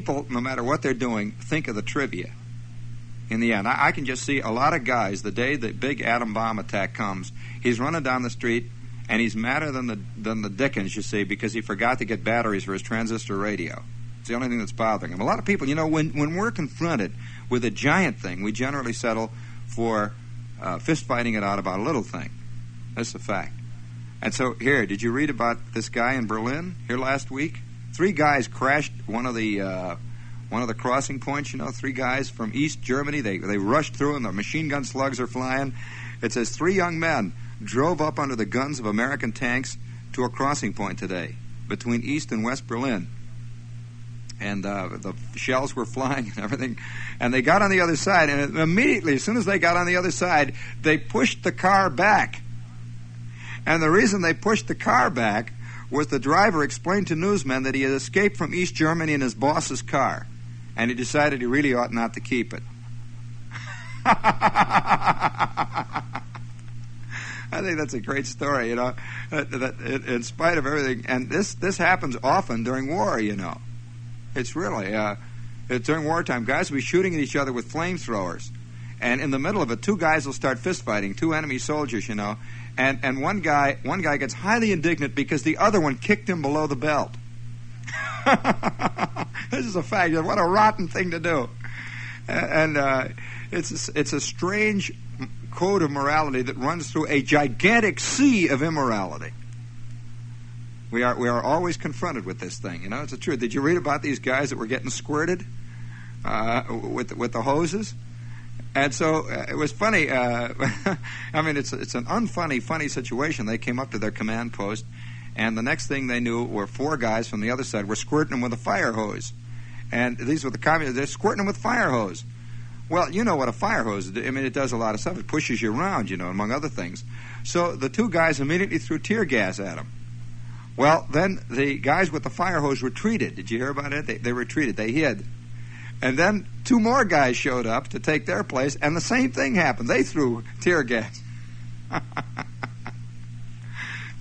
people, no matter what they're doing, think of the trivia in the end. I can just see a lot of guys, the day the big atom bomb attack comes, he's running down the street, and he's madder than the Dickens, you see, because he forgot to get batteries for his transistor radio. It's the only thing that's bothering him. A lot of people, when we're confronted with a giant thing, we generally settle for fist fighting it out about a little thing. That's a fact. And so, here, did you read about this guy in Berlin here last week? 3 guys crashed one of the crossing points, 3 guys from East Germany. They rushed through, and the machine gun slugs are flying. It says 3 young men drove up under the guns of American tanks to a crossing point today between East and West Berlin. And the shells were flying and everything. And they got on the other side, and immediately, as soon as they got on the other side, they pushed the car back. And the reason they pushed the car back was the driver explained to newsmen that he had escaped from East Germany in his boss's car, and he decided he really ought not to keep it. I think that's a great story, that in spite of everything. And this happens often during war, It's really, during wartime, guys will be shooting at each other with flamethrowers. And in the middle of it, 2 guys will start fist fighting, 2 enemy soldiers, And one guy gets highly indignant because the other one kicked him below the belt. This is a fact. What a rotten thing to do. And it's a strange code of morality that runs through a gigantic sea of immorality. We are always confronted with this thing. It's the truth. Did you read about these guys that were getting squirted with the hoses? And so it was funny. I mean, it's an unfunny, funny situation. They came up to their command post, and the next thing they knew were 4 guys from the other side were squirting them with a fire hose. And these were the communists. They're squirting them with fire hose. Well, you know what a fire hose is. I mean, it does a lot of stuff. It pushes you around, among other things. So the 2 guys immediately threw tear gas at them. Well, then the guys with the fire hose retreated. Did you hear about it? They retreated. They hid. And then 2 more guys showed up to take their place, and the same thing happened. They threw tear gas.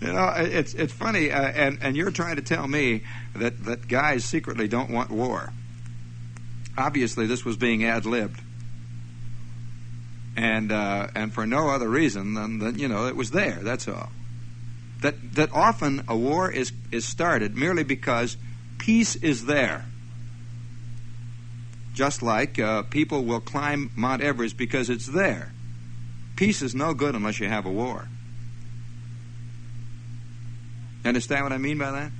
It's funny, and you're trying to tell me that guys secretly don't want war. Obviously, this was being ad-libbed. And for no other reason than that, it was there, that's all. That often a war is started merely because peace is there. Just like people will climb Mount Everest because it's there. Peace is no good unless you have a war. You understand what I mean by that?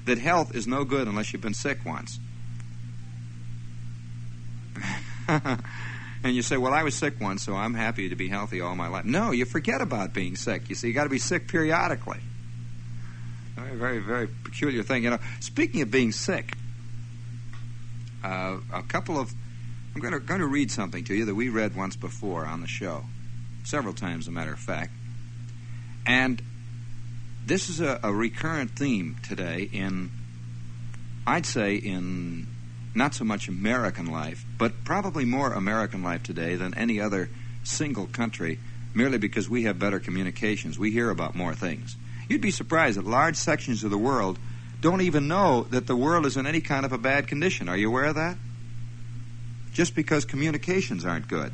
That health is no good unless you've been sick once. And you say, well, I was sick once, so I'm happy to be healthy all my life. No, you forget about being sick. You see, you got to be sick periodically. Very, very, very peculiar thing. Speaking of being sick, I'm going to read something to you that we read once before on the show, several times, as a matter of fact. And this is a recurrent theme today I'd say in not so much American life, but probably more American life today than any other single country, merely because we have better communications. We hear about more things. You'd be surprised that large sections of the world don't even know that the world is in any kind of a bad condition. Are you aware of that? Just because communications aren't good.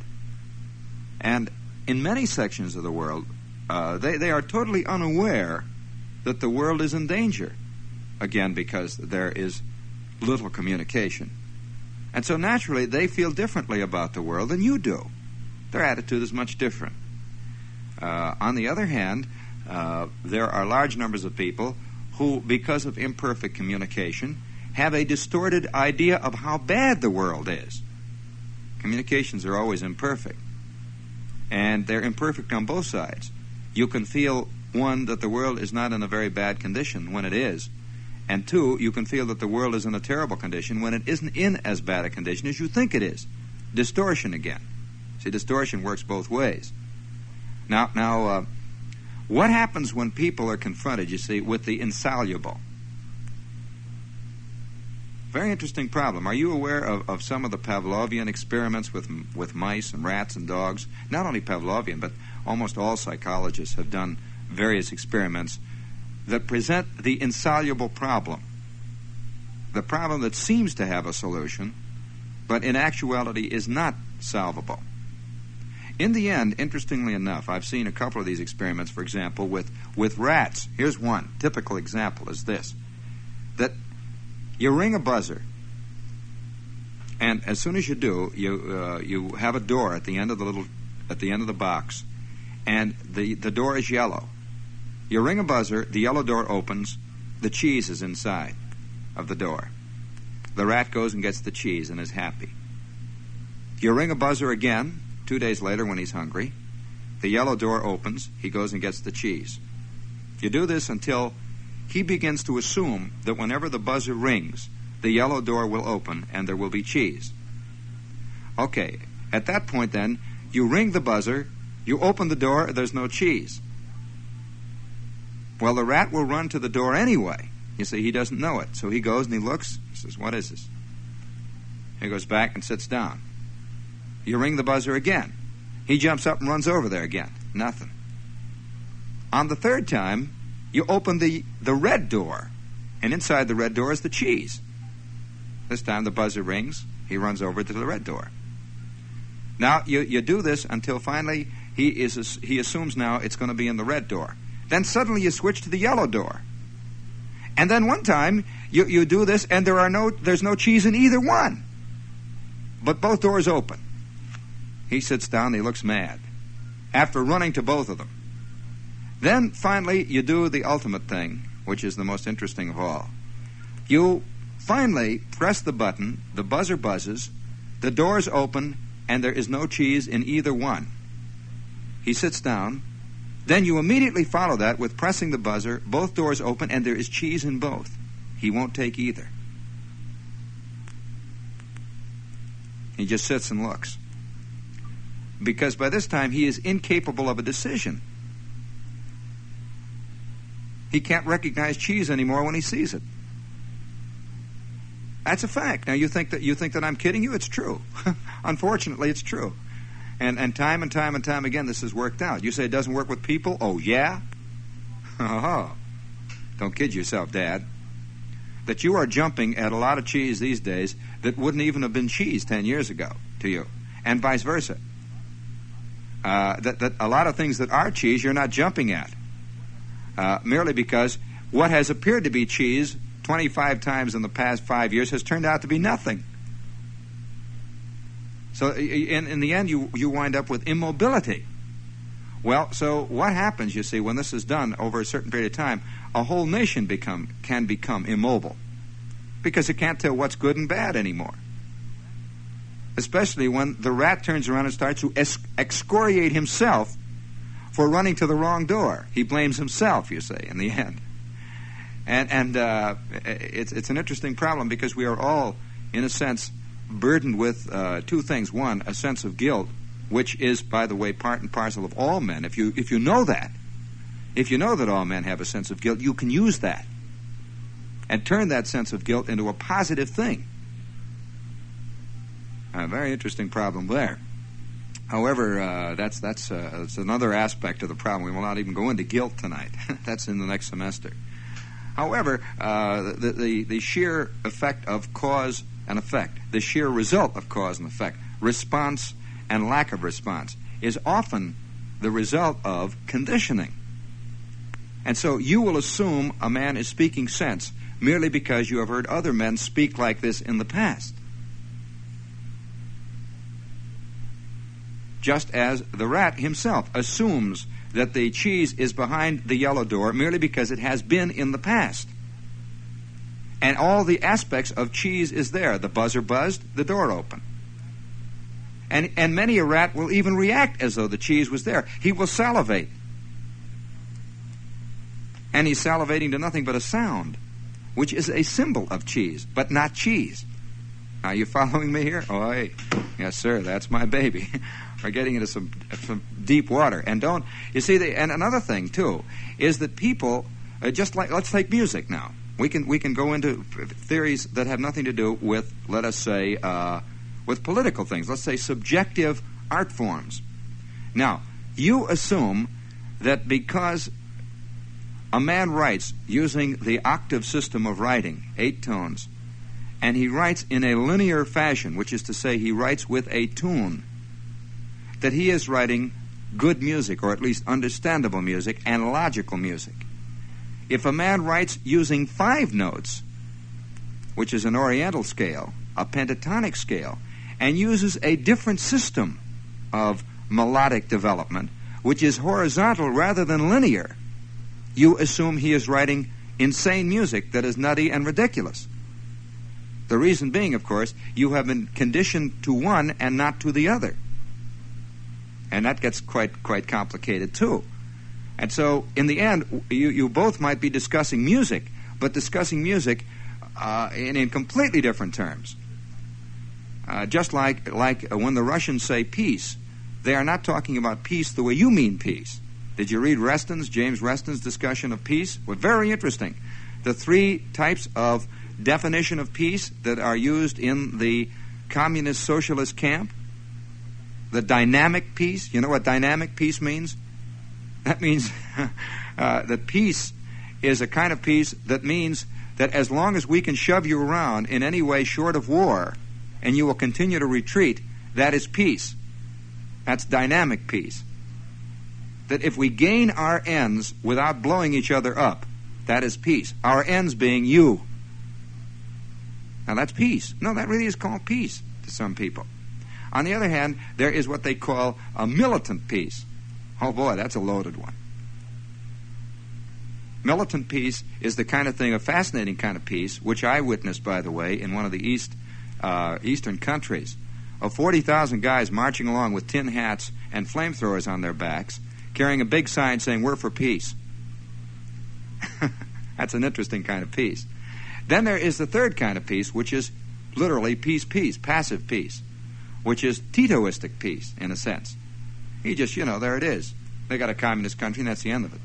And in many sections of the world, they are totally unaware that the world is in danger. Again, because there is little communication. And so naturally, they feel differently about the world than you do. Their attitude is much different. On the other hand, there are large numbers of people who, because of imperfect communication, have a distorted idea of how bad the world is. Communications are always imperfect. And they're imperfect on both sides. You can feel, 1, that the world is not in a very bad condition when it is. And 2, you can feel that the world is in a terrible condition when it isn't in as bad a condition as you think it is. Distortion again. See, distortion works both ways. Now, what happens when people are confronted, you see, with the insoluble? Very interesting problem. Are you aware of some of the Pavlovian experiments with mice and rats and dogs? Not only Pavlovian, but almost all psychologists have done various experiments that present the insoluble problem. the problem that seems to have a solution, but in actuality is not solvable. In the end, interestingly enough, I've seen a couple of these experiments, for example, with rats. Here's one. Typical example is this, that you ring a buzzer, and as soon as you do, you have a door at the end of the box, and the door is yellow. You ring a buzzer, the yellow door opens, the cheese is inside of the door. The rat goes and gets the cheese and is happy. You ring a buzzer again, 2 days later when he's hungry. The yellow door opens, he goes and gets the cheese. You do this until he begins to assume that whenever the buzzer rings, the yellow door will open and there will be cheese. Okay, at that point then, you ring the buzzer, you open the door, there's no cheese. Well, the rat will run to the door anyway. You see, he doesn't know it. So he goes and he looks, he says, what is this? He goes back and sits down. You ring the buzzer again. He jumps up and runs over there again. Nothing. On the third time, you open the red door, and inside the red door is the cheese. This time the buzzer rings, he runs over to the red door. Now, you do this until finally he assumes now it's going to be in the red door. Then suddenly you switch to the yellow door. And then one time, you do this, and there's no cheese in either one. But both doors open. He sits down, he looks mad, after running to both of them. Then, finally, you do the ultimate thing, which is the most interesting of all. You finally press the button, the buzzer buzzes, the doors open, and there is no cheese in either one. He sits down. Then you immediately follow that with pressing the buzzer, both doors open, and there is cheese in both. He won't take either. He just sits and looks. Because by this time he is incapable of a decision. He can't recognize cheese anymore when he sees it. That's a fact. Now you think that I'm kidding you? It's true. Unfortunately, it's true. And time again, this has worked out. You say it doesn't work with people? Oh, yeah? Oh, don't kid yourself, Dad. That you are jumping at a lot of cheese these days that wouldn't even have been cheese 10 years ago to you, and vice versa. That a lot of things that are cheese you're not jumping at, merely because what has appeared to be cheese 25 times in the past 5 years has turned out to be nothing. So in the end, you wind up with immobility. Well, so what happens, you see, when this is done over a certain period of time, a whole nation can become immobile because it can't tell what's good and bad anymore. Especially when the rat turns around and starts to excoriate himself for running to the wrong door. He blames himself, you say, in the end. And it's an interesting problem because we are all, in a sense, burdened with two things. One, a sense of guilt, which is, by the way, part and parcel of all men. If you know that, if you know that all men have a sense of guilt, you can use that and turn that sense of guilt into a positive thing. A very interesting problem there. However, that's another aspect of the problem. We will not even go into guilt tonight. That's in the next semester. However, the sheer effect of cause and effect, the sheer result of cause and effect, response and lack of response, is often the result of conditioning. And so you will assume a man is speaking sense merely because you have heard other men speak like this in the past. Just as the rat himself assumes that the cheese is behind the yellow door merely because it has been in the past. And all the aspects of cheese is there. The buzzer buzzed, the door opened. And many a rat will even react as though the cheese was there. He will salivate. And he's salivating to nothing but a sound, which is a symbol of cheese, but not cheese. Are you following me here? Oh, hey. Yes, sir, that's my baby. We're getting into some deep water. And you see, and another thing, too, is that people, just like, let's take music now. We can go into theories that have nothing to do with, let us say, with political things. Let's say subjective art forms. Now, you assume that because a man writes using the octave system of writing, 8 tones, and he writes in a linear fashion, which is to say he writes with a tune, that he is writing good music, or at least understandable music, and logical music. If a man writes using 5 notes, which is an oriental scale, a pentatonic scale, and uses a different system of melodic development, which is horizontal rather than linear, you assume he is writing insane music that is nutty and ridiculous. The reason being, of course, you have been conditioned to one and not to the other. And that gets quite complicated, too. And so, in the end, you both might be discussing music, but discussing music in completely different terms. Just like when the Russians say peace, they are not talking about peace the way you mean peace. Did you read James Reston's discussion of peace? Well, very interesting. The 3 types of definition of peace that are used in the communist socialist camp. The dynamic peace. You know what dynamic peace means? That means that peace is a kind of peace that means that as long as we can shove you around in any way short of war, and you will continue to retreat, that is peace. That's dynamic peace. That if we gain our ends without blowing each other up, that is peace. Our ends being you. Now that's peace. No, that really is called peace to some people. On the other hand, there is what they call a militant peace. Oh boy, that's a loaded one. Militant peace is the kind of thing, a fascinating kind of peace, which I witnessed, by the way, in one of the eastern countries, of 40,000 guys marching along with tin hats and flamethrowers on their backs, carrying a big sign saying, "We're for peace." That's an interesting kind of peace. Then there is the third kind of peace, which is literally peace, passive peace, which is Titoistic peace, in a sense. He just, there it is. They got a communist country, and that's the end of it.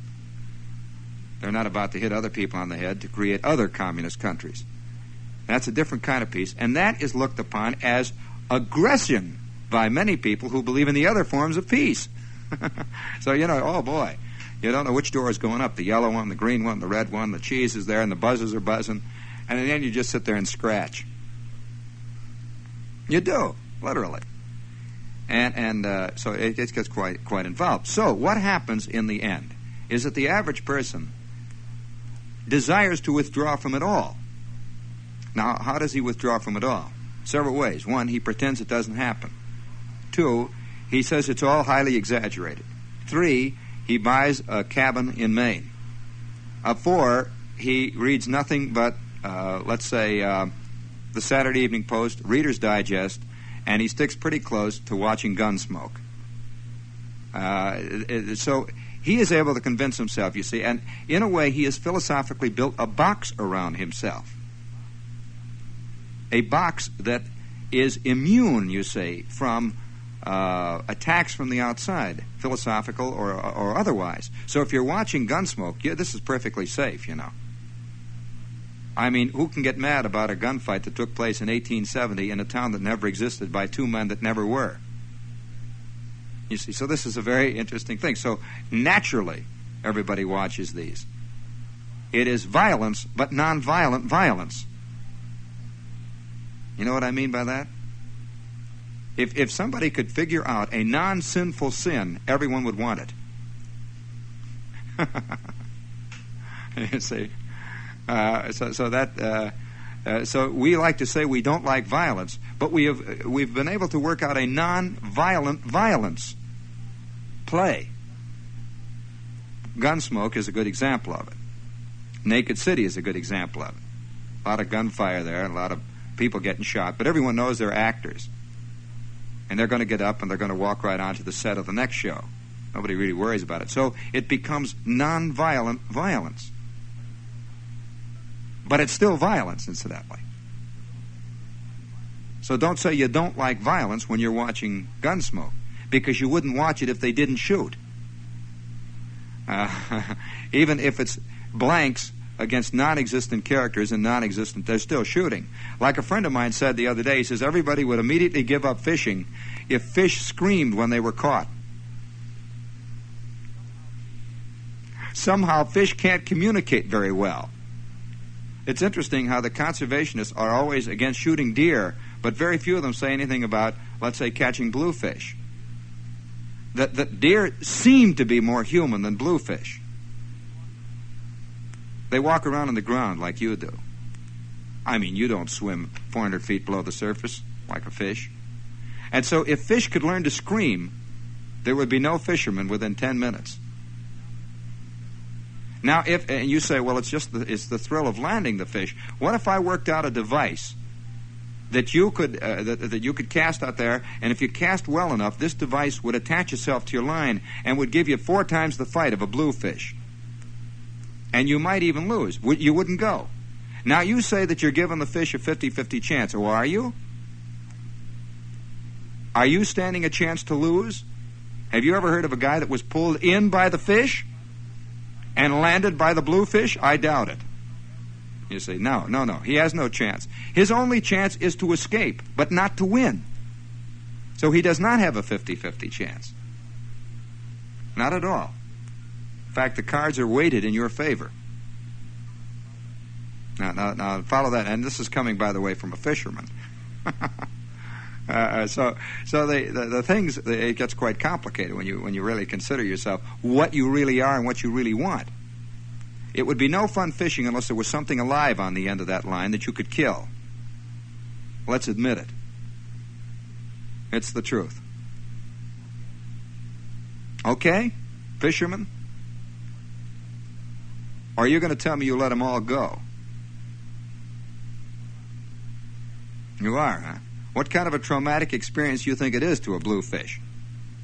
They're not about to hit other people on the head to create other communist countries. That's a different kind of peace, and that is looked upon as aggression by many people who believe in the other forms of peace. So, oh boy, you don't know which door is going up, the yellow one, the green one, the red one, the cheese is there, and the buzzers are buzzing, and in the end you just sit there and scratch. You do, literally. And so it gets quite involved. So what happens in the end is that the average person desires to withdraw from it all. Now, how does he withdraw from it all? Several ways. 1, he pretends it doesn't happen. 2, he says it's all highly exaggerated. 3, he buys a cabin in Maine. 4, he reads nothing but, let's say, the Saturday Evening Post, Reader's Digest, and he sticks pretty close to watching Gunsmoke. So he is able to convince himself, you see, and in a way he has philosophically built a box around himself. A box that is immune, you say, from attacks from the outside, philosophical or otherwise. So if you're watching Gunsmoke, this is perfectly safe, I mean, who can get mad about a gunfight that took place in 1870 in a town that never existed by 2 men that never were? You see, so this is a very interesting thing. So naturally, everybody watches these. It is violence, but non-violent violence. You know what I mean by that? If somebody could figure out a non-sinful sin, everyone would want it. You see? So we like to say we don't like violence, but we've been able to work out a non-violent violence play. Gunsmoke is a good example of it. Naked City is a good example of it. A lot of gunfire there, and a lot of people getting shot, but everyone knows they're actors. And they're going to get up and they're going to walk right onto the set of the next show. Nobody really worries about it. So it becomes non-violent violence. But it's still violence, incidentally. So don't say you don't like violence when you're watching Gunsmoke, because you wouldn't watch it if they didn't shoot. Even if it's blanks against non-existent characters and non-existent, they're still shooting. Like a friend of mine said the other day, he says everybody would immediately give up fishing if fish screamed when they were caught. Somehow fish can't communicate very well. It's interesting how the conservationists are always against shooting deer, but very few of them say anything about, let's say, catching bluefish. That deer seem to be more human than bluefish. They walk around on the ground like you do. I mean, you don't swim 400 feet below the surface like a fish. And so if fish could learn to scream, there would be no fishermen within 10 minutes. Now, and you say, well, it's the thrill of landing the fish. What if I worked out a device that you could cast out there, and if you cast well enough, this device would attach itself to your line and would give you 4 times the fight of a bluefish. And you might even lose. You wouldn't go. Now, you say that you're giving the fish a 50-50 chance. Or are you? Are you standing a chance to lose? Have you ever heard of a guy that was pulled in by the fish and landed by the bluefish? I doubt it. You say, no, he has no chance. His only chance is to escape, but not to win. So he does not have a 50-50 chance. Not at all. In fact, the cards are weighted in your favor. Now, follow that. And this is coming, by the way, from a fisherman. So the things, it gets quite complicated when you really consider yourself what you really are and what you really want. It would be no fun fishing unless there was something alive on the end of that line that you could kill. Let's admit it. It's the truth. Okay, fishermen? Or are you going to tell me you let them all go? You are, huh? What kind of a traumatic experience do you think it is to a bluefish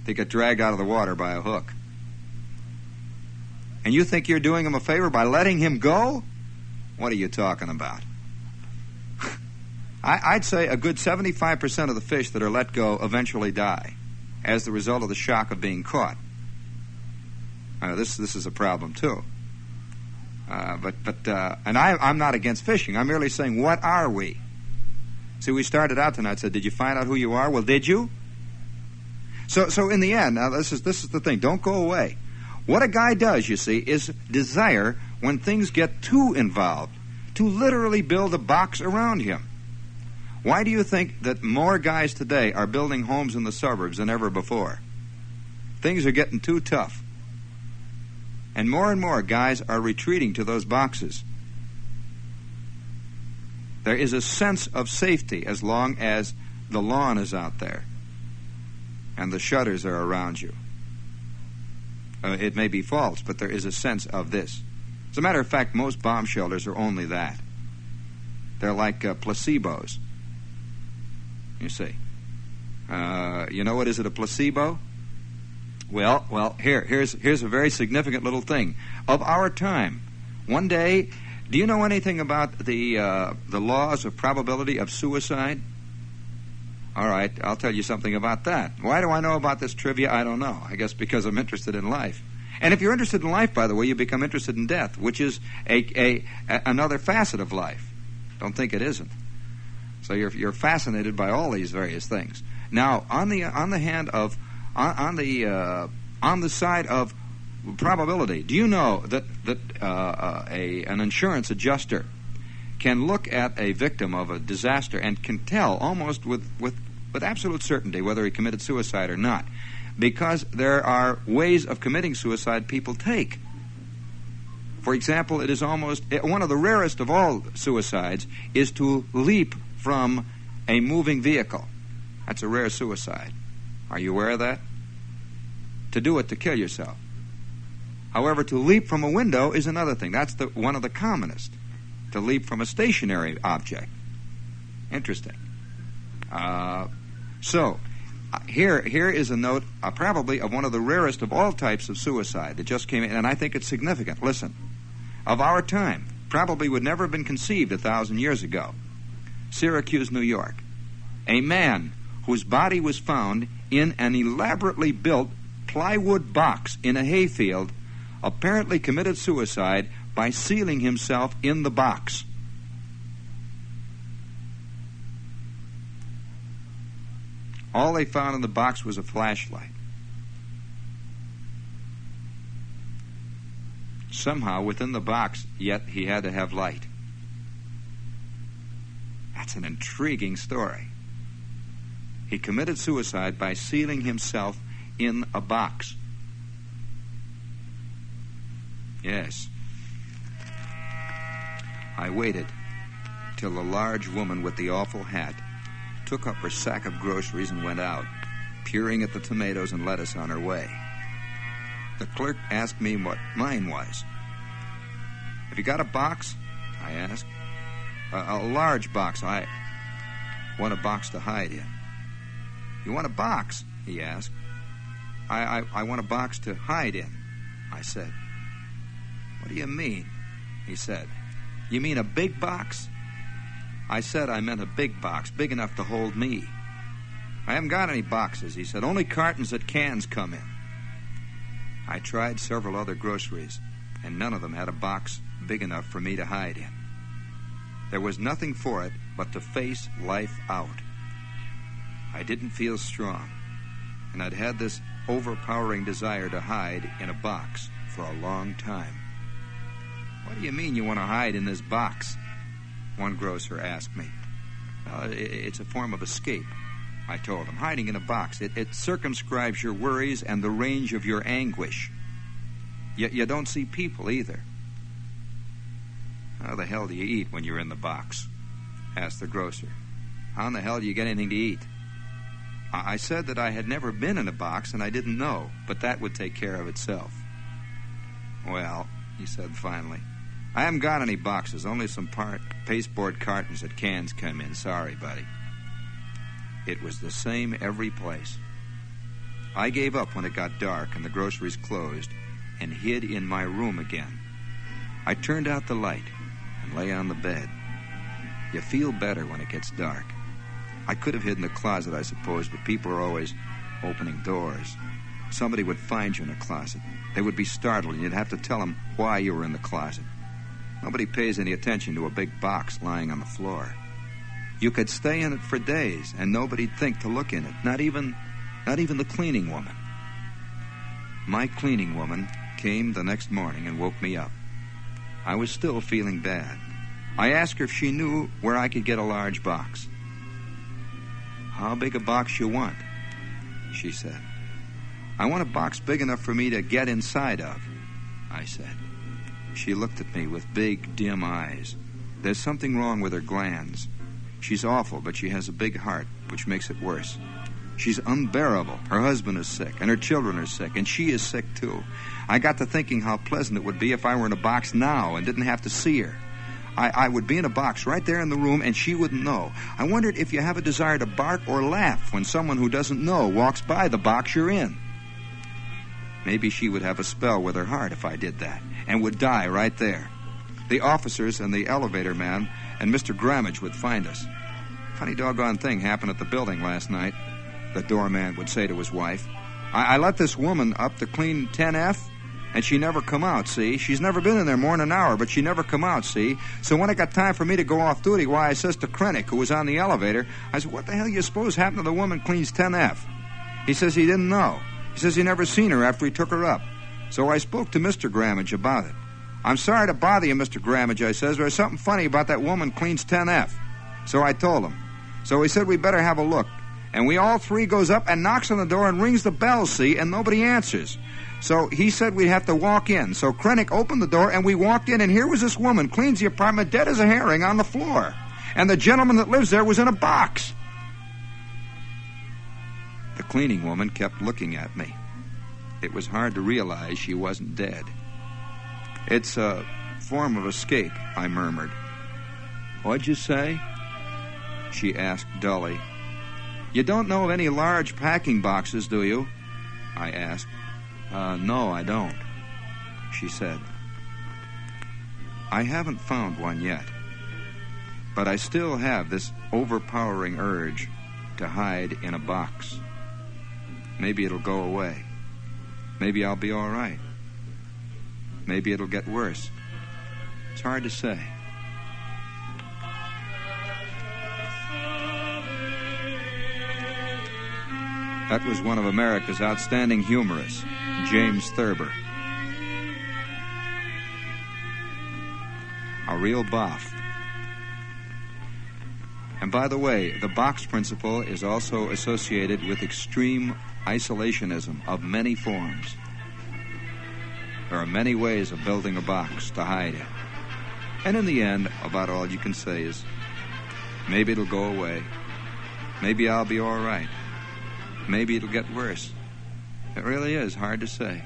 to get dragged out of the water by a hook? And you think you're doing him a favor by letting him go? What are you talking about? I'd say a good 75% of the fish that are let go eventually die as the result of the shock of being caught. This is a problem, too. And I'm not against fishing. I'm merely saying, what are we? See, we started out tonight, said, did you find out who you are? Well, did you? So in the end, now this is the thing. Don't go away. What a guy does, you see, is desire, when things get too involved, to literally build a box around him. Why do you think that more guys today are building homes in the suburbs than ever before? Things are getting too tough. And more guys are retreating to those boxes. There is a sense of safety as long as the lawn is out there and the shutters are around you. It may be false, but there is a sense of this. As a matter of fact, most bomb shelters are only that. They're like placebos, you see. You know what is it, a placebo? Well, here's a very significant little thing. Of our time, one day, do you know anything about the laws of probability of suicide? All right, I'll tell you something about that. Why do I know about this trivia? I don't know. I guess because I'm interested in life. And if you're interested in life, by the way, you become interested in death, which is another facet of life. Don't think it isn't. So you're fascinated by all these various things. Now, on the side of probability, do you know that an insurance adjuster can look at a victim of a disaster and can tell almost with absolute certainty whether he committed suicide or not, because there are ways of committing suicide people take. For example, it is almost one of the rarest of all suicides is to leap from a moving vehicle. That's a rare suicide. Are you aware of that? To do it to kill yourself. However, to leap from a window is another thing. That's one of the commonest. To leap from a stationary object. Interesting. Here is a note probably of one of the rarest of all types of suicide that just came in, and I think it's significant. Listen. Of our time, probably would never have been conceived 1,000 years ago. Syracuse, New York. A man whose body was found in an elaborately built plywood box in a hayfield apparently committed suicide by sealing himself in the box. All they found in the box was a flashlight. Somehow, within the box, yet he had to have light. That's an intriguing story. He committed suicide by sealing himself in a box. Yes. I waited till the large woman with the awful hat took up her sack of groceries and went out, peering at the tomatoes and lettuce on her way. The clerk asked me what mine was. Have you got a box? I asked. A large box. I want a box to hide in. You want a box? He asked. I want a box to hide in, I said. What do you mean? He said. You mean a big box? I said I meant a big box, big enough to hold me. I haven't got any boxes, he said. Only cartons that cans come in. I tried several other groceries, and none of them had a box big enough for me to hide in. There was nothing for it but to face life out. I didn't feel strong, and I'd had this overpowering desire to hide in a box for a long time. What do you mean you want to hide in this box? One grocer asked me. It's a form of escape, I told him. Hiding in a box, it circumscribes your worries and the range of your anguish. You don't see people either. How the hell do you eat when you're in the box? Asked the grocer. How in the hell do you get anything to eat? I said that I had never been in a box and I didn't know, but that would take care of itself. Well, he said finally, I haven't got any boxes, only some pasteboard cartons that cans come in. Sorry, buddy. It was the same every place. I gave up when it got dark and the groceries closed and hid in my room again. I turned out the light and lay on the bed. You feel better when it gets dark. I could have hid in the closet, I suppose, but people are always opening doors. Somebody would find you in a closet. They would be startled, and you'd have to tell them why you were in the closet. Nobody pays any attention to a big box lying on the floor. You could stay in it for days, and nobody'd think to look in it, not even the cleaning woman. My cleaning woman came the next morning and woke me up. I was still feeling bad. I asked her if she knew where I could get a large box. How big a box you want? She said. I want a box big enough for me to get inside of, I said. She looked at me with big, dim eyes. There's something wrong with her glands. She's awful, but she has a big heart, which makes it worse. She's unbearable. Her husband is sick, and her children are sick, and she is sick, too. I got to thinking how pleasant it would be if I were in a box now and didn't have to see her. I would be in a box right there in the room, and she wouldn't know. I wondered if you have a desire to bark or laugh when someone who doesn't know walks by the box you're in. Maybe she would have a spell with her heart if I did that, and would die right there. The officers and the elevator man and Mr. Grammage would find us. Funny doggone thing happened at the building last night, the doorman would say to his wife. I let this woman up to clean 10F, and she never come out, see? She's never been in there more than an hour, but she never come out, see? So when it got time for me to go off duty, why, I says to Krennick, who was on the elevator, I said, what the hell you suppose happened to the woman cleans 10F? He says he didn't know. He says he never seen her after he took her up. So I spoke to Mr. Grammage about it. I'm sorry to bother you, Mr. Grammage, I says. There's something funny about that woman cleans 10F. So I told him. So he said we better have a look. And we all three goes up and knocks on the door and rings the bell, see, and nobody answers. So he said we'd have to walk in. So Krennick opened the door, and we walked in, and here was this woman, cleans the apartment, dead as a herring on the floor. And the gentleman that lives there was in a box. The cleaning woman kept looking at me. It was hard to realize she wasn't dead. It's a form of escape, I murmured. What'd you say? She asked dully. You don't know of any large packing boxes, do you? I asked. No, I don't, she said. I haven't found one yet, but I still have this overpowering urge to hide in a box. Maybe it'll go away. Maybe I'll be all right. Maybe it'll get worse. It's hard to say. That was one of America's outstanding humorists, James Thurber. A real boff. And by the way, the box principle is also associated with extreme isolationism of many forms. There are many ways of building a box to hide in. And in the end, about all you can say is, maybe it'll go away. Maybe I'll be all right. Maybe it'll get worse. It really is hard to say.